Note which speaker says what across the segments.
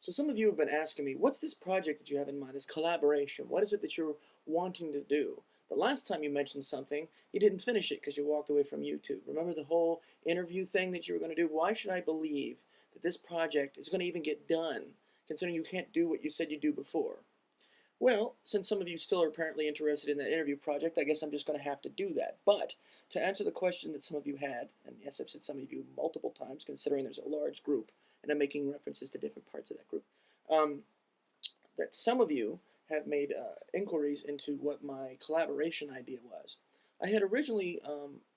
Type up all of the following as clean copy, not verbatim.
Speaker 1: So some of you have been asking me, what's this project that you have in mind, this collaboration? What is it that you're wanting to do? The last time you mentioned something, you didn't finish it because you walked away from YouTube. Remember the whole interview thing that you were going to do? Why should I believe that this project is going to even get done, considering you can't do what you said you'd do before? Well, since some of you still are apparently interested in that interview project, I guess I'm just going to have to do that. But to answer the question that some of you had, and yes, I've said some of you multiple times, considering there's a large group, and I'm making references to different parts of that group, that some of you have made inquiries into what my collaboration idea was. I had originally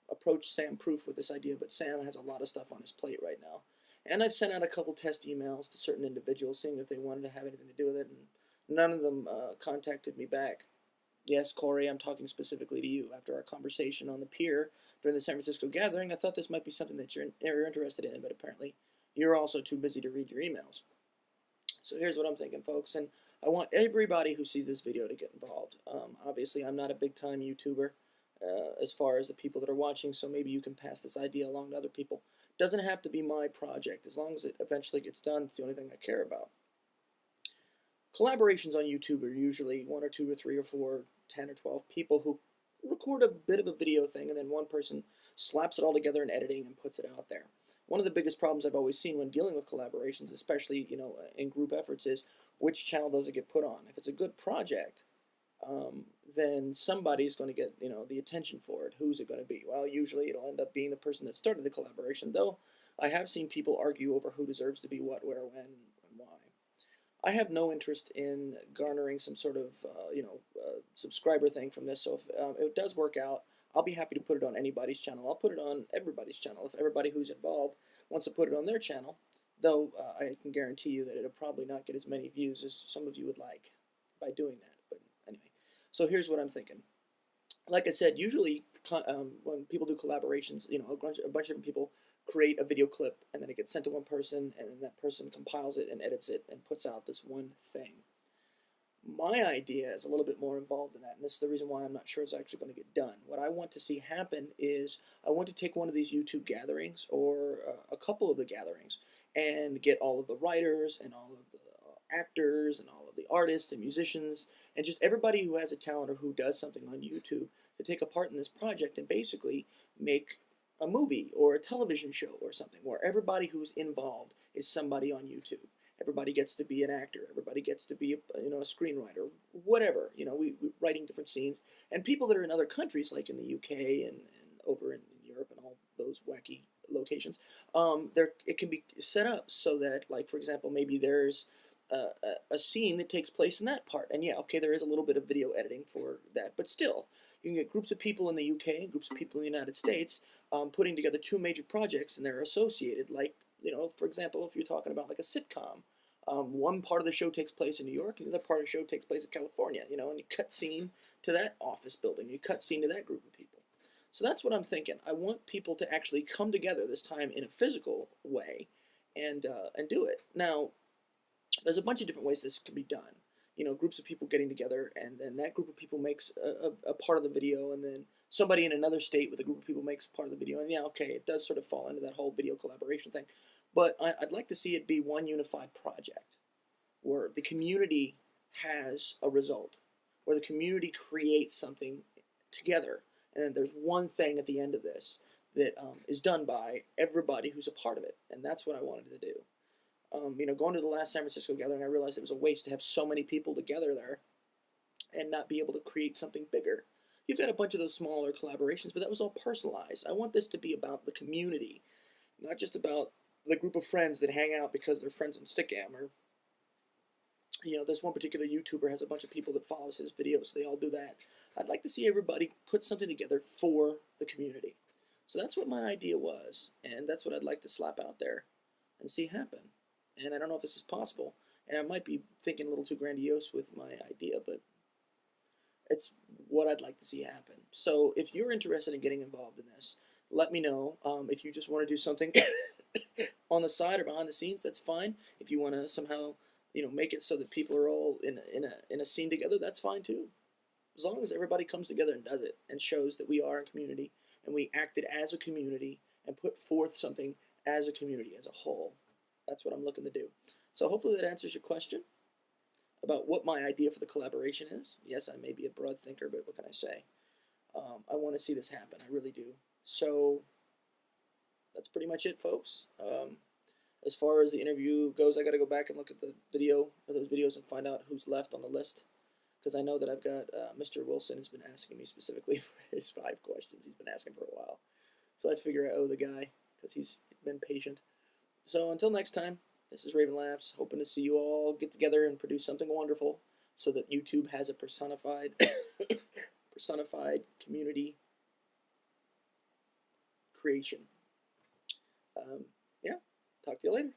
Speaker 1: approached Sam Proof with this idea, but Sam has a lot of stuff on his plate right now. And I've sent out a couple test emails to certain individuals, seeing if they wanted to have anything to do with it, and none of them contacted me back. Yes, Corey, I'm talking specifically to you. After our conversation on the pier during the San Francisco gathering, I thought this might be something that you're interested in, but apparently you're also too busy to read your emails. So here's what I'm thinking, folks, and I want everybody who sees this video to get involved. Obviously, I'm not a big-time YouTuber as far as the people that are watching, so maybe you can pass this idea along to other people. It doesn't have to be my project. As long as it eventually gets done, it's the only thing I care about. Collaborations on YouTube are usually 1 or 2 or 3 or 4, 10 or 12 people who record a bit of a video thing, and then one person slaps it all together in editing and puts it out there. One of the biggest problems I've always seen when dealing with collaborations, especially in group efforts, is which channel does it get put on. If it's a good project, then somebody's going to get the attention for it. Who's it going to be? Well, usually it'll end up being the person that started the collaboration, though I have seen people argue over who deserves to be what, where, when, and why. I have no interest in garnering some sort of subscriber thing from this, so if it does work out, I'll be happy to put it on anybody's channel. I'll put it on everybody's channel if everybody who's involved wants to put it on their channel, though I can guarantee you that it'll probably not get as many views as some of you would like by doing that. But anyway, so here's what I'm thinking. Like I said, usually when people do collaborations, a bunch of different people create a video clip, and then it gets sent to one person, and then that person compiles it and edits it and puts out this one thing. My idea is a little bit more involved in that, and this is the reason why I'm not sure it's actually going to get done. What I want to see happen is I want to take one of these YouTube gatherings, or a couple of the gatherings, and get all of the writers and all of the actors and all of the artists and musicians and just everybody who has a talent or who does something on YouTube to take a part in this project and basically make a movie or a television show or something where everybody who's involved is somebody on YouTube. Everybody gets to be an actor. Everybody gets to be a screenwriter, whatever. We're writing different scenes. And people that are in other countries, like in the UK and over in Europe and all those wacky locations, it can be set up so that, like, for example, maybe there's a scene that takes place in that part. And yeah, okay, there is a little bit of video editing for that, but still, you can get groups of people in the UK and groups of people in the United States putting together 2 major projects, and they're associated, like, for example, if you're talking about like a sitcom, one part of the show takes place in New York, and the other part of the show takes place in California, and you cut scene to that office building, you cut scene to that group of people. So that's what I'm thinking. I want people to actually come together this time in a physical way and do it. Now, there's a bunch of different ways this can be done. Groups of people getting together, and then that group of people makes a part of the video, and then somebody in another state with a group of people makes part of the video. And yeah, okay, it does sort of fall into that whole video collaboration thing. But I'd like to see it be one unified project where the community has a result, where the community creates something together, and then there's one thing at the end of this that is done by everybody who's a part of it. And that's what I wanted to do. Going to the last San Francisco gathering, I realized it was a waste to have so many people together there and not be able to create something bigger. You've got a bunch of those smaller collaborations, but that was all personalized. I want this to be about the community, not just about the group of friends that hang out because they're friends on Stickam, or this one particular YouTuber has a bunch of people that follows his videos, so they all do that. I'd like to see everybody put something together for the community. So that's what my idea was, and that's what I'd like to slap out there and see happen. And I don't know if this is possible, and I might be thinking a little too grandiose with my idea, but it's what I'd like to see happen. So if you're interested in getting involved in this, let me know. If you just want to do something on the side or behind the scenes, that's fine. If you want to somehow make it so that people are all in a scene together, that's fine too. As long as everybody comes together and does it and shows that we are a community and we acted as a community and put forth something as a community as a whole. That's what I'm looking to do. So hopefully that answers your question about what my idea for the collaboration is. Yes, I may be a broad thinker, but what can I say? I want to see this happen. I really do. So that's pretty much it, folks. As far as the interview goes, I got to go back and look at the video or those videos and find out who's left on the list, because I know that I've got Mr. Wilson has been asking me specifically for his 5 questions. He's been asking for a while, so I figure I owe the guy because he's been patient. So until next time, this is Raven Laughs, hoping to see you all get together and produce something wonderful so that YouTube has a personified community creation. Yeah, talk to you later.